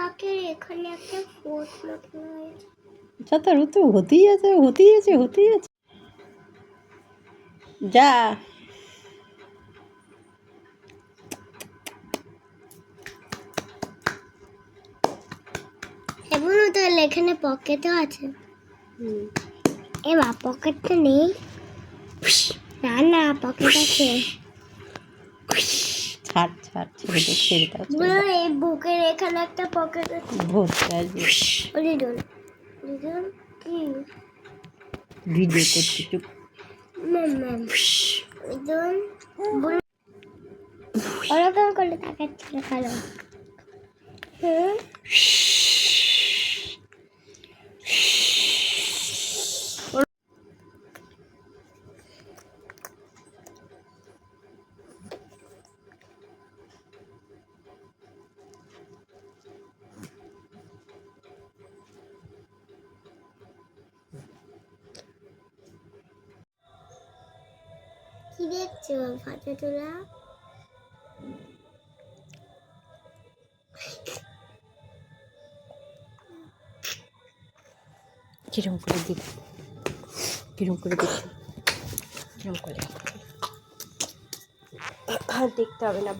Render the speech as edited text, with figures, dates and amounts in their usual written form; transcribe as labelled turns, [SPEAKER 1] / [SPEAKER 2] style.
[SPEAKER 1] পকের এখানে একটা ফোর্স মতন হয়েছে।
[SPEAKER 2] আচ্ছা তার তো হতেই আছে যা
[SPEAKER 1] এগুলো তাহলে এখানে পকেটও আছে। এবার পকেটটা নেই। না না পকেট আছে।
[SPEAKER 2] ছেড়ে দাও
[SPEAKER 1] এই বুকের এখানে একটা পকেট আছে।
[SPEAKER 2] ভর্তি আসবে
[SPEAKER 1] লিডন লিডন কি
[SPEAKER 2] ভিডিও করছি চুপ
[SPEAKER 1] ম্যাম লিডন ওরকম করে তাকাচ্ছিল কালো। কি দেখছো ফটো তোলা?
[SPEAKER 2] কিরম করে দেখ কিরম করে আর দেখতে হবে না।